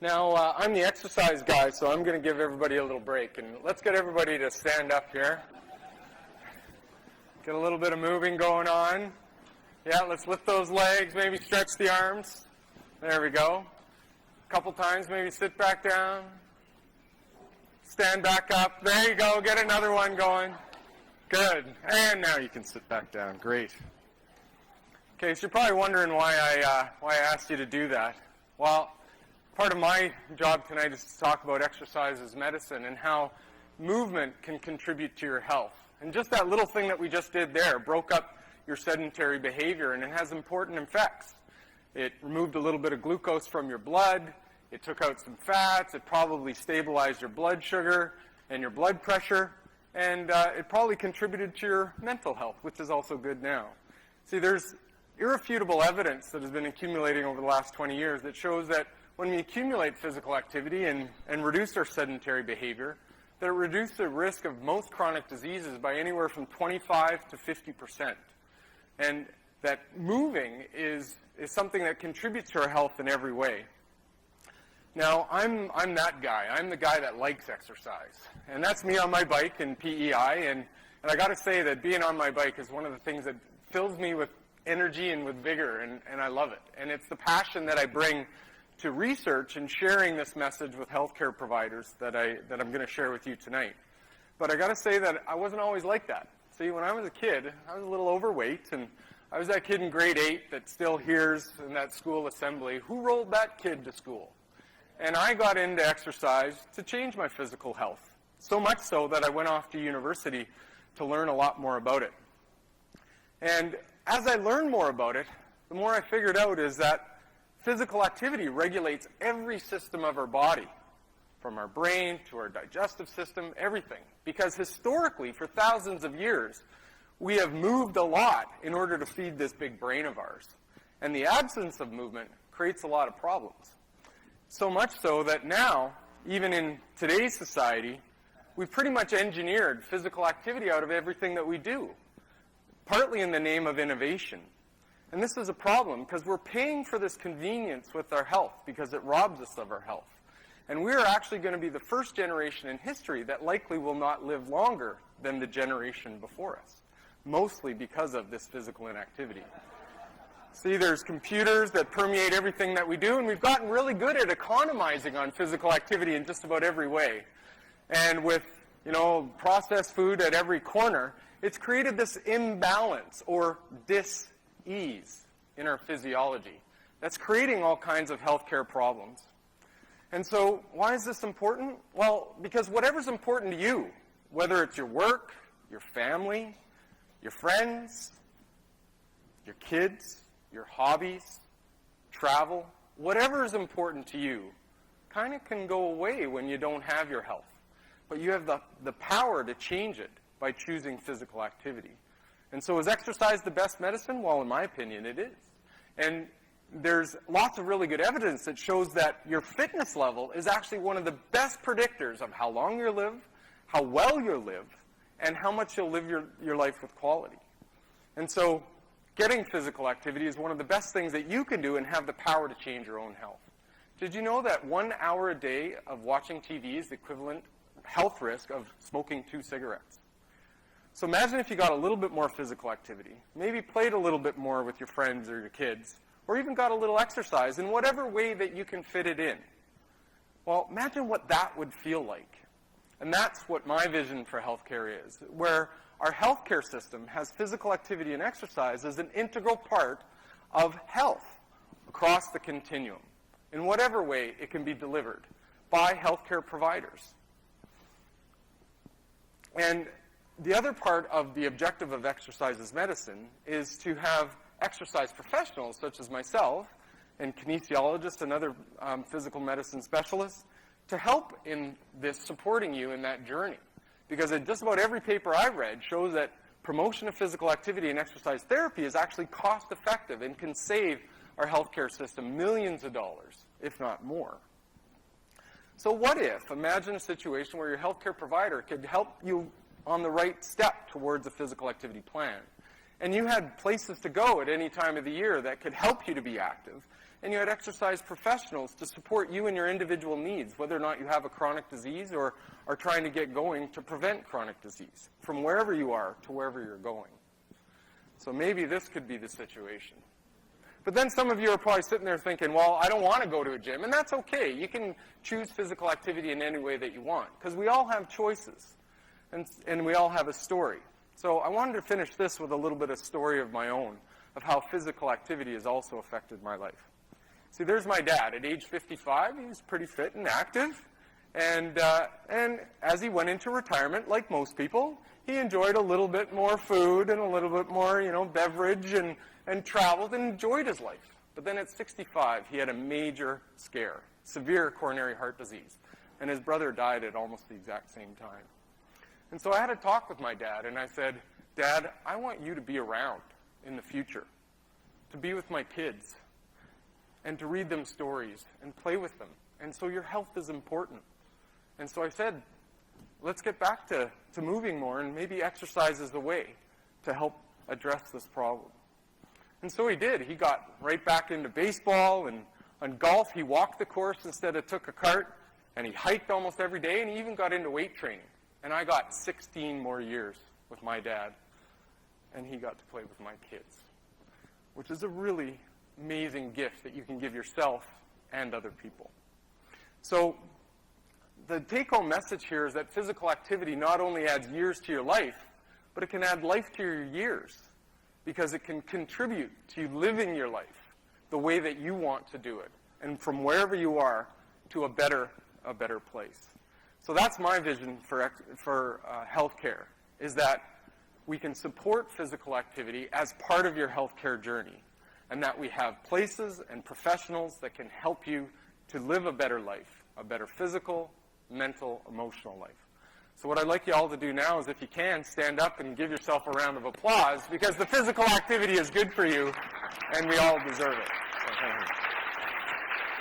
Now, I'm the exercise guy, so I'm going to give everybody a little break. And let's get everybody to stand up here. Get a little bit of moving going on. Yeah, let's lift those legs, maybe stretch the arms. There we go. A couple times, maybe sit back down. Stand back up. There you go. Get another one going. Good. And now you can sit back down. Great. Okay, so you're probably wondering why I asked you to do that. Well, part of my job tonight is to talk about exercise as medicine and how movement can contribute to your health. And just that little thing that we just did there broke up your sedentary behavior, and it has important effects. It removed a little bit of glucose from your blood. It took out some fats. It probably stabilized your blood sugar and your blood pressure. And it probably contributed to your mental health, which is also good now. See, there's irrefutable evidence that has been accumulating over the last 20 years that shows that when we accumulate physical activity and reduce our sedentary behavior, that it reduces the risk of most chronic diseases by anywhere from 25 to 50%. And that moving is something that contributes to our health in every way. Now, I'm that guy. I'm the guy that likes exercise. And that's me on my bike in PEI. And I got to say that being on my bike is one of the things that fills me with energy and with vigor, and I love it. And it's the passion that I bring to research and sharing this message with healthcare providers that I'm going to share with you tonight. But I got to say that I wasn't always like that. See, when I was a kid, I was a little overweight, and I was that kid in grade 8 that still hears in that school assembly, who rolled that kid to school? And I got into exercise to change my physical health, so much so that I went off to university to learn a lot more about it. And as I learned more about it, the more I figured out is that physical activity regulates every system of our body, from our brain to our digestive system, everything. Because historically, for thousands of years, we have moved a lot in order to feed this big brain of ours. And the absence of movement creates a lot of problems. So much so that now, even in today's society, we've pretty much engineered physical activity out of everything that we do, partly in the name of innovation. And this is a problem because we're paying for this convenience with our health because it robs us of our health. And we're actually going to be the first generation in history that likely will not live longer than the generation before us, mostly because of this physical inactivity. See, there's computers that permeate everything that we do, and we've gotten really good at economizing on physical activity in just about every way. And with, processed food at every corner, it's created this imbalance or dis-ease in our physiology that's creating all kinds of healthcare problems. And so why is this important? Well, because whatever's important to you, whether it's your work, your family, your friends, your kids, your hobbies, travel, whatever is important to you kind of can go away when you don't have your health. But you have the power to change it by choosing physical activity. And so is exercise the best medicine? Well, in my opinion, it is. And there's lots of really good evidence that shows that your fitness level is actually one of the best predictors of how long you'll live, how well you'll live, and how much you'll live your life with quality. And so getting physical activity is one of the best things that you can do and have the power to change your own health. Did you know that 1 hour a day of watching TV is the equivalent health risk of smoking 2 cigarettes? So imagine if you got a little bit more physical activity, maybe played a little bit more with your friends or your kids, or even got a little exercise in whatever way that you can fit it in. Well, imagine what that would feel like. And that's what my vision for healthcare is, where our healthcare system has physical activity and exercise as an integral part of health across the continuum, in whatever way it can be delivered by healthcare providers. And the other part of the objective of exercise as medicine is to have exercise professionals such as myself and kinesiologists and other physical medicine specialists to help in this, supporting you in that journey. Because just about every paper I've read shows that promotion of physical activity and exercise therapy is actually cost effective and can save our healthcare system millions of dollars, if not more. So what if, imagine a situation where your healthcare provider could help you on the right step towards a physical activity plan. And you had places to go at any time of the year that could help you to be active. and you had exercise professionals to support you and your individual needs, whether or not you have a chronic disease or are trying to get going to prevent chronic disease, from wherever you are to wherever you're going. So maybe this could be the situation. But then some of you are probably sitting there thinking, well, I don't want to go to a gym, and that's okay. You can choose physical activity in any way that you want, because we all have choices, and we all have a story. So I wanted to finish this with a little bit of story of my own, of how physical activity has also affected my life. See, there's my dad. At age 55, he was pretty fit and active, and as he went into retirement, like most people, he enjoyed a little bit more food and a little bit more, beverage and traveled and enjoyed his life. But then at 65, he had a major scare, severe coronary heart disease. And his brother died at almost the exact same time. And so I had a talk with my dad, and I said, Dad, I want you to be around in the future, to be with my kids, and to read them stories and play with them. And so your health is important. And so I said, let's get back to moving more, and maybe exercise is the way to help address this problem. And so he did. He got right back into baseball and on golf. He walked the course instead of took a cart, and he hiked almost every day, and he even got into weight training. And I got 16 more years with my dad, and he got to play with my kids, which is a really amazing gift that you can give yourself and other people. So the take-home message here is that physical activity not only adds years to your life, but it can add life to your years, because it can contribute to you living your life the way that you want to do it, and from wherever you are to a better place. So that's my vision for healthcare, is that we can support physical activity as part of your healthcare journey, and that we have places and professionals that can help you to live a better life, a better physical, mental, emotional life. So what I'd like you all to do now is, if you can, stand up and give yourself a round of applause, because the physical activity is good for you, and we all deserve it. So thank you.